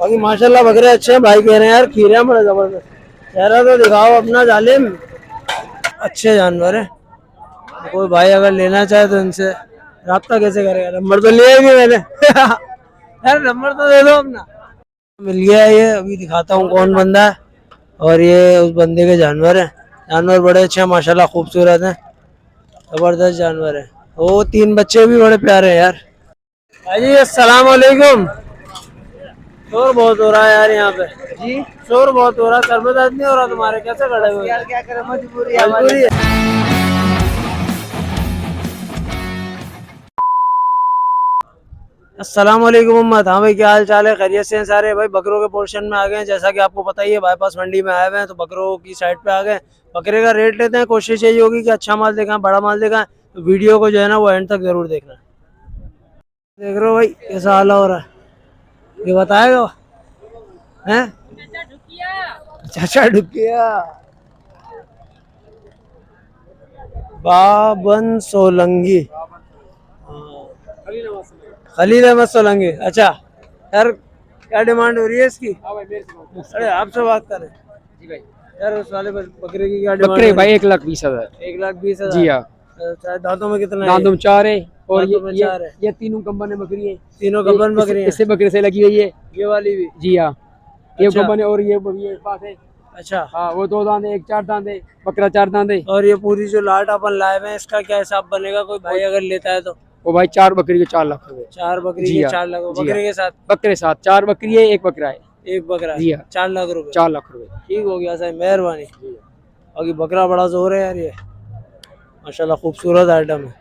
बाकी माशाल्लाह बकरे अच्छे हैं भाई, कह रहे हैं यार खीरे बड़े जबरदस्त। चेहरा तो दिखाओ अपना जालिम। अच्छे जानवर है, कोई भाई अगर लेना चाहे तो इनसे राब्ता कैसे करेगा? नंबर तो लिया ही नहीं मैंने यार नंबर तो दे दो अपना। मिल गया है ये, अभी दिखाता हूँ कौन बंदा है। और ये उस बंदे के जानवर है। जानवर बड़े अच्छे हैं माशाल्लाह, खूबसूरत हैं, जबरदस्त जानवर है। वो 3 बच्चे भी बड़े प्यारे हैं यार। भाई अस्सलाम वालेकुम। शोर बहुत हो रहा है यार यहाँ पे जी, शोर बहुत हो रहा है। सर में दर्द नहीं हो रहा तुम्हारे? कैसे खड़े हुए यार? क्या करें, मजबूरी है। अस्सलाम वालेकुम उम्मत। हाँ भाई, क्या हाल चाल है? खैरियत से हैं सारे? भाई बकरों के पोर्शन में आ गए हैं, जैसा कि आपको पता ही है बाईपास मंडी में आए हुए हैं, तो बकरों की साइड पे आ गए। बकरे का रेट लेते हैं, कोशिश यही होगी कि अच्छा माल दिखाएं, बड़ा माल दिखाएं। तो वीडियो को जो है ना वो एंड तक जरूर देखना। देख रहे हो भाई कैसा हाल हो रहा है, ये बताएगा हैं? चाचा ढुकिया बाबन सोलंगी, खलील अहमद सोलंगी। अच्छा यार, क्या डिमांड हो रही है इसकी? अरे आपसे बात करें जी भाई। यार उस वाले बकरे की क्या डिमांड? बकरे भाई 1,20,000। 1,20,000। जी हाँ। अच्छा, दांतों में कितना है? दांतों में 4 है। और दांतों में 4 है। ये तीनों कंबन बकरी है। तीनों गब्बन बकरी हैं? इससे बकरे से लगी हुई है। ये वाली भी? जी हाँ। ये अच्छा। कंबन है और ये पास है। अच्छा। हाँ, वो 2 दांत है, एक 4 दांत है, बकरा 4 दांत है। और ये पूरी जो लाट अपन लाए हुए हैं, इसका क्या हिसाब बनेगा? कोई भाई अगर लेता है तो? वो भाई 4 बकरी के 4 लाख रुपए। 4 बकरी जी के हाँ। 4 लाख? जी बकरे हाँ। के साथ? बकरे साथ 4 बकरी है, एक बकरा है। एक बकरा? जी हाँ। 4 लाख रुपए? 4 लाख रुपए। ठीक हो गया सही, मेहरबानी। बाकी बकरा बड़ा जोर है यार, ये माशाल्लाह खूबसूरत आइटम है।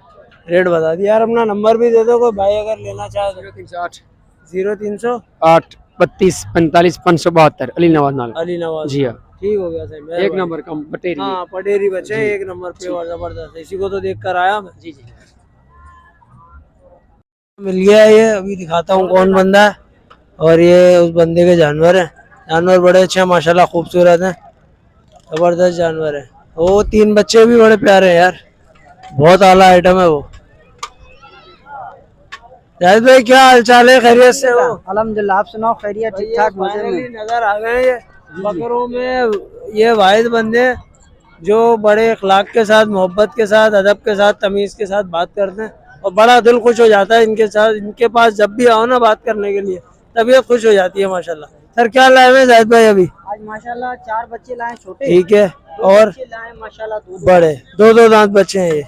रेट बता दिया यार। अपना नंबर भी दे दो, कोई भाई अगर लेना चाहे तो। 0308 0308 32 45 572 अली नवाज नाल। अली नवाज। जी हाँ। ठीक हो गया सही, एक नंबर कम बटेरी। हाँ पटेरी बच्चे जी। एक नंबर पे और जबरदस्त। इसी को तो देख कर आया मैं। जी जी। मिल गया है ये, अभी दिखाता हूँ कौन बंदा है। और ये उस बंदे के जानवर है। जानवर बड़े अच्छे हैं माशाल्लाह, खूबसूरत हैं, जबरदस्त जानवर है। वो 3 बच्चे भी बड़े प्यारे हैं यार, बहुत आला आइटम है वो। जाहिद भाई क्या हाल चाल है? खैरियत से हो? अल्हम्दुलिल्लाह, आप सुनाओ? खैरियत, ठीक ठाक, मजे में। नजर आ गए ये बकरों में। ये वाहिद बंदे जो बड़े अखलाक के साथ, मोहब्बत के साथ, अदब के साथ, तमीज के साथ बात करते हैं, और बड़ा दिल खुश हो जाता है इनके साथ। इनके पास जब भी आओ ना बात करने के लिए, तबीयत खुश हो जाती है माशाल्लाह। सर क्या लाए हुए जाहिद भाई अभी? आज माशाल्लाह 4 बच्चे लाए छोटे। ठीक है। 2 और बच्चे लाए माशाल्लाह, 2 बड़े 2 दांत बच्चे हैं ये।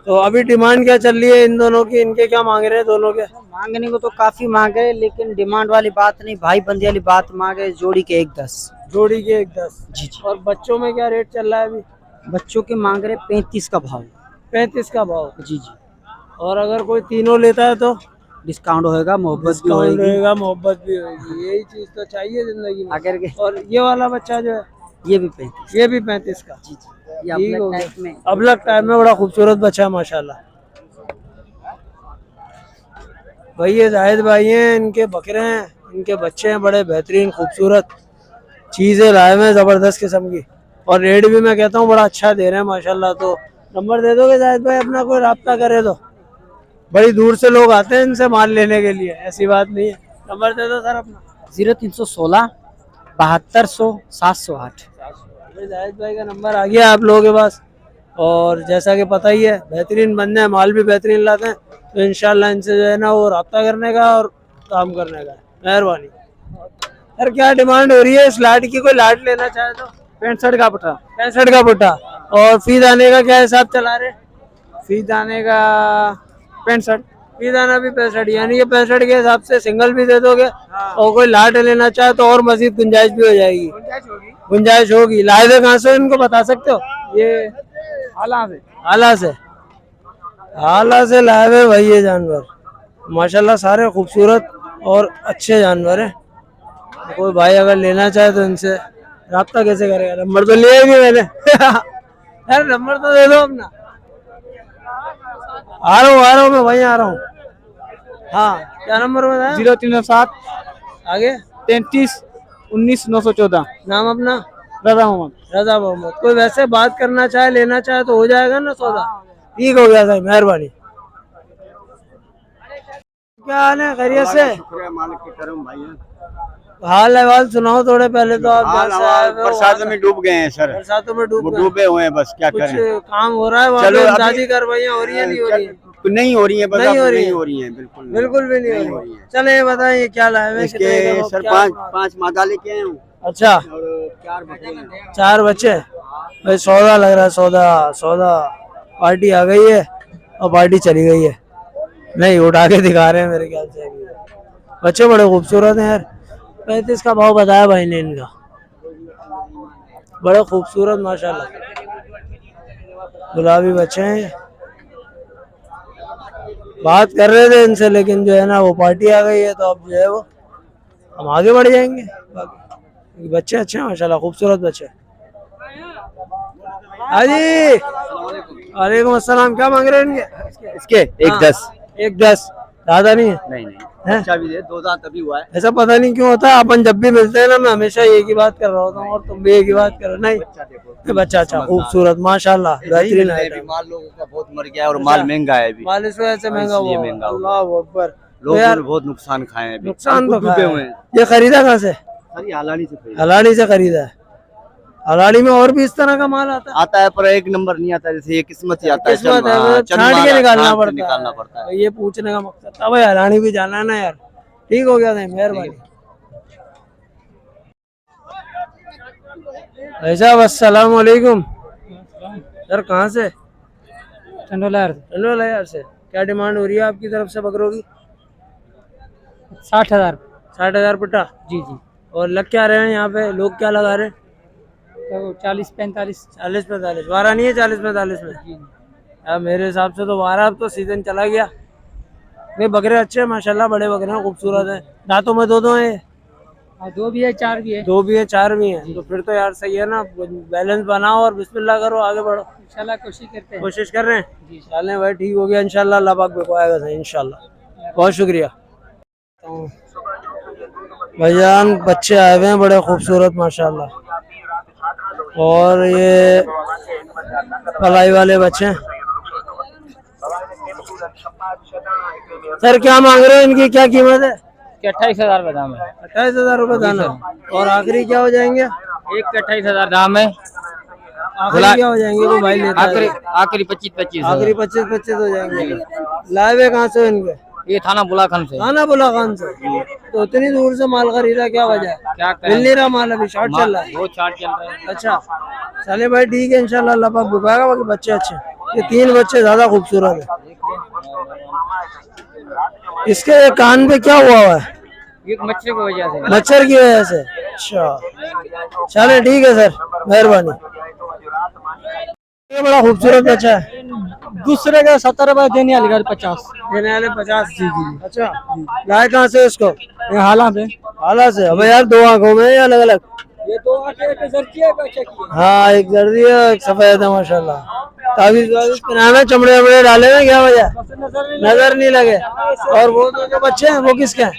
तो अभी डिमांड क्या चल रही है इन दोनों की? इनके क्या मांग रहे हैं दोनों के? मांगने को तो काफी मांगे, लेकिन डिमांड वाली बात नहीं, भाई बंदी वाली बात मांगे। जोड़ी के 1,10। जोड़ी के 1,10? जी जी। और बच्चों में क्या रेट चल रहा है अभी? बच्चों के मांग रहे 35 का भाव। 35 का भाव? जी जी। और अगर कोई तीनों लेता है तो? डिस्काउंट होएगा, मोहब्बत भी डिस्काउंट होएगी। रहेगा, मोहब्बत भी होगी। यही चीज तो चाहिए जिंदगी में। आकर के और ये वाला बच्चा जो है ये भी 35। ये भी 35 का? जी जी। ये अपने टाइप में, अबलग टाइप में बड़ा खूबसूरत बच्चा है माशाल्लाह। भाई ये जाहिद भाई हैं, इनके बकरे हैं, इनके बच्चे हैं, बड़े बेहतरीन खूबसूरत चीजें लाए हुए हैं, जबरदस्त किस्म की। और रेट भी मैं कहता हूँ बड़ा अच्छा दे रहे हैं माशाल्लाह। तो नंबर दे दोगे जाहिद भाई अपना? कोई राब्ता करे तो। बड़ी दूर से लोग आते हैं इनसे माल लेने के लिए, ऐसी बात नहीं है। नंबर दे दो सर अपना। 0316 7200 708। जाहिद भाई का नंबर आ गया आप लोगों के पास। और जैसा कि पता ही है बेहतरीन बंदे हैं, माल भी बेहतरीन लाते हैं। तो इंशाल्लाह इनसे जो है ना वो रब्ता करने का और काम करने का। मेहरबानी। यार क्या डिमांड हो रही है इस लाट की? कोई लाट लेना चाहे तो? 65 का पटा। 65 का पुट्टा। और फी दाने का क्या हिसाब चला रहे? फी दाने का 65। फी दाना भी 65? यानी कि 65 के हिसाब से सिंगल भी दे दोगे? और कोई लाट लेना चाहे तो और मजीद गुंजाइश भी हो जाएगी? गुंजाइश होगी। लाए थे कहाँ से इनको बता सकते हो? ये आला से। आला से? आला से लाए हुए भाई ये जानवर माशाल्लाह, सारे खूबसूरत और अच्छे जानवर हैं। तो कोई भाई अगर लेना चाहे तो इनसे राब्ता कैसे करेगा? नंबर तो लिया ही नहीं मैंने यार नंबर तो दे दो अपना। आ रहा हूँ मैं, वहीं आ रहा हूँ। हाँ क्या नंबर बताया? 0307 आगे 33 19 914। नाम अपना? रजा मोहम्मद। रजा मोहम्मद। कोई वैसे बात करना चाहे, लेना चाहे तो हो जाएगा ना सौदा? ठीक हो गया सही, मेहरबानी। क्या हाल है? खैरियत से? शुक्रिया, मालिक के करम भाई। हाल अहवाल सुनाओ थोड़े पहले तो आप जहाँ से आए हुए हो, बरसात में डूब गए हैं सर, बरसातों में डूब वो गए। डूबे हुए हैं, बस क्या कुछ करें। काम हो रहा है वहाँ चलो पे, अभी- इमदादी कार्रवाइयाँ हो रही है नहीं हो रही है? नहीं हो रही है, बस नहीं हो रही नहीं है। हो रही है, बिल्कुल बिल्कुल भी नहीं हो रही है। चले ये बताइए क्या लाए हुए, कितने इसके का, सर क्या? 5 मादा लेके आए हूँ अच्छा, और 4 बकरे हैं। 4 बच्चे। भाई सौदा लग रहा है, सौदा सौदा। पार्टी आ गई है और पार्टी चली गई है। नहीं, उठा के दिखा रहे हैं मेरे ख्याल से। बच्चे बड़े खूबसूरत हैं यार। 35 का भाव बताया भाई ने इनका। बड़े खूबसूरत माशाल्लाह गुलाबी बच्चे हैं। बात कर रहे थे इनसे, लेकिन जो है ना वो पार्टी आ गई है, तो अब जो है वो हम आगे बढ़ जाएंगे। बाकी बच्चे अच्छे हैं माशाल्लाह, खूबसूरत बच्चे। हाँ जी, वालेकुम अस्सलाम। क्या मांग रहे हैं इनके? इसके एक हाँ, 10। 1-10 ज़्यादा नहीं है? नहीं हैं? अच्छा भी है, 2 दांत अभी हुआ है। ऐसा पता नहीं क्यों होता है, अपन जब भी मिलते हैं ना मैं हमेशा एक ही बात कर रहा होता हूँ और तुम भी एक ही बात कर रहे हो। नहीं, ये बच्चा अच्छा खूबसूरत माशाल्लाह बेहतरीन आइटम। माल लोगों का बहुत मर गया है और माल महंगा है अभी, माल इस वजह से महंगा इसलिए हुआ। महंगा हुआ। अल्लाह अकबर। लोगों तो यार ने बहुत नुकसान खाए हैं अभी। नुकसान तो डूबे खाया हुए है। हैं। ये खरीदा कहाँ से? सारी हालानी से खरीदा। हलाड़ी से खरीदा है। हलाड़ी में और भी इस तरह का माल आता है? आता है पर एक नंबर नहीं आता, जैसे ये किस्मत ही आता है। किस्मत है, हाँ, मतलब चंद छांट के माल निकालना छांट के पड़ता निकालना है। पड़ता है। तो ये पूछने का मकसद था भाई, हलाड़ी भी जाना है ना यार। ठीक हो गया था, मेहरबानी भाई साहब। अस्सलाम वालेकुम सर। कहाँ से? टंडोला टंडोला यार से। क्या डिमांड हो रही है आपकी तरफ से बकरों की? 60,000। 60,000 पट्टा। जी जी। और लग क्या रहे हैं यहाँ पे, लोग क्या लगा रहे हैं? तो 40-45। 40-45 वारा नहीं है? 40-45 में यार मेरे हिसाब से तो वारा। अब तो सीजन चला गया। नहीं, बकरे अच्छे हैं माशाल्लाह, बड़े बकरे हैं, खूबसूरत हैं। दांतों में दो हैं? हाँ, 2 भी है 4 भी है। 2 भी है, 4 भी हैं, तो फिर तो यार सही है ना। बैलेंस बनाओ और बिस्मिल्लाह करो, आगे बढ़ो। इंशाल्लाह कोशिश करते हैं। कोशिश कर रहे हैं। चलें भाई, ठीक हो गया इंशाल्लाह। अल्लाह पाक बिकवाएगा सही इंशाल्लाह। बहुत शुक्रिया भाईजान। बच्चे आए हुए हैं बड़े खूबसूरत माशाल्लाह, और ये पलाई वाले बच्चे हैं। सर क्या मांग रहे हो, इनकी क्या कीमत है? 28,000 का दाम है। 28,000 रुपये दाना। और आखिरी क्या हो जाएंगे? एक के 28,000 दाम है। आखिरी क्या हो जाएंगे? वो भाई लेता है। आखिरी 25-25। आखिरी 25-25 हो जाएंगे। लाए हुए कहाँ से इनके? ये थाना बुलाखन से। खाना बुला खान से। तो इतनी दूर से माल खरीदा, क्या वजह है? क्या करें? मिल नहीं रहा माल, अभी शॉर्ट चल रहा है। वो चार्ट चल रहा है। अच्छा चले भाई, ठीक है इंशाल्लाह। अल्लाह पाक बिकाएगा। बाकी बच्चे अच्छे हैं। ये 3 बच्चे ज्यादा खूबसूरत है। इसके कान पे क्या हुआ है? ये मच्छर की वजह से। मच्छर की वजह से। अच्छा चले ठीक है सर, मेहरबानी। ये बड़ा खूबसूरत बच्चा है। दूसरे का 70 रुपए देने वाले 50 देने वाले 50। जी जी। अच्छा लाए कहाँ से इसको? ये हाला पे। हाला से। अब यार 2 आंखों में या अलग अलग? ये 2 आंखें जर्सी है, बच्चे की। हाँ, एक जर्दी है, एक सफेद है माशाल्लाह। तावीज़ वावीज़ पहनाए हैं, चमड़े वमड़े डाले हैं, क्या वजह? नजर नहीं लगे। और वो जो बच्चे हैं वो किसके हैं?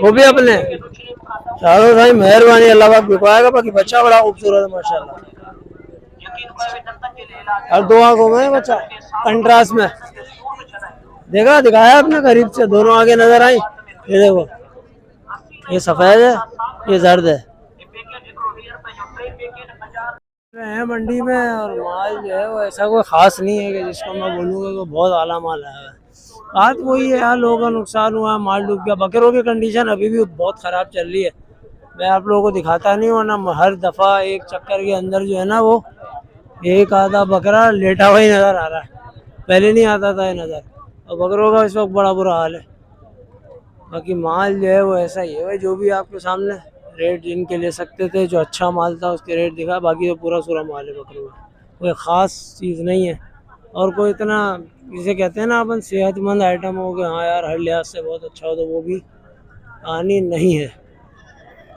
वो भी अपने। चलो भाई मेहरबानी, अल्लाह पाक बिकवाएगा। बाकी बच्चा बड़ा खूबसूरत है माशाल्लाह। और 2 आंखों में है बच्चा, कंट्रास्ट में। देखा, दिखाया आपने करीब से, दोनों आगे नजर आई। ये देखो, ये सफेद है, ये जर्द है। है मंडी में, और माल जो है वो ऐसा कोई खास नहीं है कि जिसको मैं बोलूँगा कि बहुत आला माल आया है। बात वही है यार, लोगों का नुकसान हुआ है, माल डूब गया। बकरों की कंडीशन अभी भी बहुत ख़राब चल रही है। मैं आप लोगों को दिखाता नहीं हूँ ना, हर दफ़ा एक चक्कर के अंदर जो है ना वो एक आधा बकरा लेटा हुआ ही नज़र आ रहा है। पहले नहीं आता था ये नज़र। और बकरों का इस वक्त बड़ा बुरा हाल है। बाकी माल जो है वो ऐसा ही है भाई, जो भी आपके सामने रेट जिनके ले सकते थे, जो अच्छा माल था उसके रेट दिखा। बाकी तो पूरा सूरा माल है बकरों में, कोई ख़ास चीज़ नहीं है। और कोई इतना जिसे कहते हैं ना अपन सेहतमंद आइटम हो गया, हाँ यार हर लिहाज से बहुत अच्छा हो, तो वो भी कहानी नहीं है।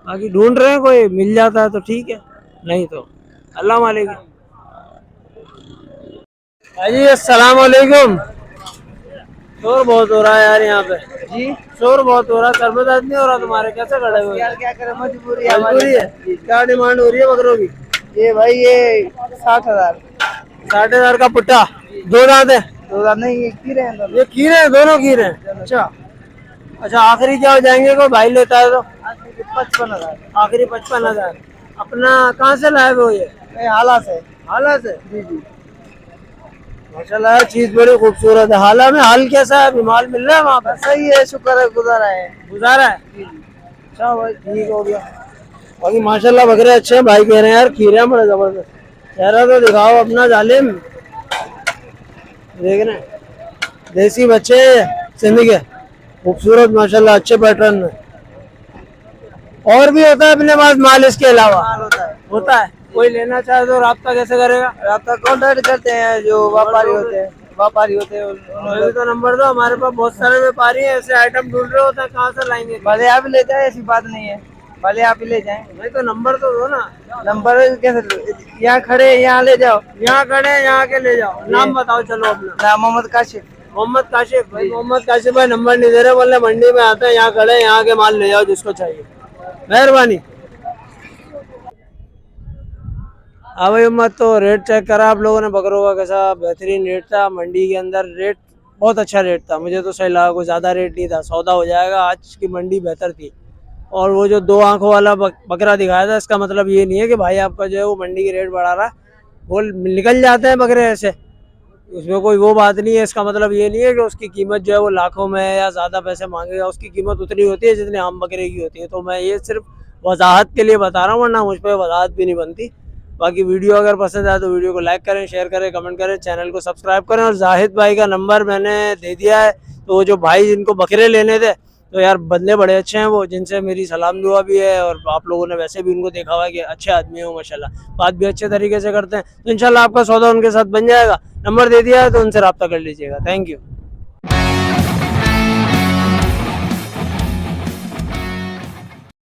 बाकी ढूंढ रहे हैं, कोई मिल जाता है तो ठीक है, नहीं तो अल्लाह मालिक। जी अस्सलाम वालेकुम। शोर बहुत हो रहा है यार यहाँ पे। जी शोर बहुत हो रहा है, सर्वदात नहीं हो रहा तुम्हारे? कैसे खड़े हुए? यार क्या करें, मजबूरी मजबूरी है। क्या डिमांड हो रही है बकरों की? ये भाई ये 60,000। 60,000 का पुट्टा। 2 दांत है? 2 नहीं, ये खीरे हैं दोनों। ये खीरे हैं, दोनों खीरे हैं। अच्छा अच्छा आखिरी क्या हो जाएंगे, कोई भाई लेता है तो 55,000 आखिरी 55,000। अपना कहाँ से लाए हो ये? हाला से। हाला से? जी जी माशाल्लाह चीज बड़ी खूबसूरत है। हाला में हाल कैसा है, अभी माल मिल रहा है वहाँ पे? सही है, शुक्र है, गुजारा है। गुजारा है? अच्छा भाई ठीक हो गया। बाकी माशाल्लाह बकरे अच्छे हैं, भाई कह रहे हैं यार खीरे हैं बड़े जबरदस्त। चेहरा तो दिखाओ अपना जालिम, देख रहे हैं देसी बच्चे सिंध के, खूबसूरत माशाल्लाह अच्छे पैटर्न में। और भी होता है अपने पास माल इसके अलावा? होता है। कोई लेना चाहे तो राब्ता कैसे करेगा? राब्ता कॉन्टेक्ट करते हैं जो व्यापारी होते हैं, अभी तो नंबर दो, हमारे पास बहुत सारे व्यापारी हैं, ऐसे आइटम ढूंढ रहे होते हैं, कहाँ से लाएंगे? भले आप ही ले जाए, ऐसी बात नहीं है, भले आप ही ले जाए। भाई तो नंबर तो दो ना। नंबर कैसे, यहाँ खड़े यहाँ ले जाओ, यहाँ खड़े हैं, यहाँ के ले जाओ। नाम बताओ चलो अपना। नाम मोहम्मद काशिफ। मोहम्मद काशिफ भाई, मोहम्मद काशिफ भाई नंबर नहीं दे रहे, बोले मंडी में आते हैं, यहाँ खड़े हैं, यहाँ के माल ले जाओ जिसको चाहिए, मेहरबानी। हाँ भाई उम्मत, तो रेट चेक करा आप लोगों ने बकरों का, कैसा बेहतरीन रेट था मंडी के अंदर। रेट बहुत अच्छा रेट था, मुझे तो सही लगा, कोई ज़्यादा रेट नहीं था, सौदा हो जाएगा। आज की मंडी बेहतर थी। और वो जो 2 आंखों वाला बकरा दिखाया था, इसका मतलब ये नहीं है कि भाई आपका जो है वो मंडी की रेट बढ़ा रहा है, वो निकल जाते हैं बकरे ऐसे, उसमें कोई वो बात नहीं है। इसका मतलब ये नहीं है कि उसकी कीमत जो है वो लाखों में है या ज़्यादा पैसे मांगेगा, उसकी कीमत उतनी होती है जितनी आम बकरे की होती है। तो मैं ये सिर्फ वजाहत के लिए बता रहा हूँ, वरना मुझ पर वजाहत भी नहीं बनती। बाकी वीडियो अगर पसंद आए तो वीडियो को लाइक करें, शेयर करें, कमेंट करें, चैनल को सब्सक्राइब करें। और जाहिद भाई का नंबर मैंने दे दिया है, तो वो जो भाई जिनको बकरे लेने थे, तो यार बंदे बड़े अच्छे हैं वो, जिनसे मेरी सलाम दुआ भी है, और आप लोगों ने वैसे भी उनको देखा हुआ है कि अच्छे आदमी हो माशाल्लाह, बात भी अच्छे तरीके से करते हैं। तो इंशाल्लाह आपका सौदा उनके साथ बन जाएगा। नंबर दे दिया है तो उनसे रब्ता कर लीजिएगा। Thank you.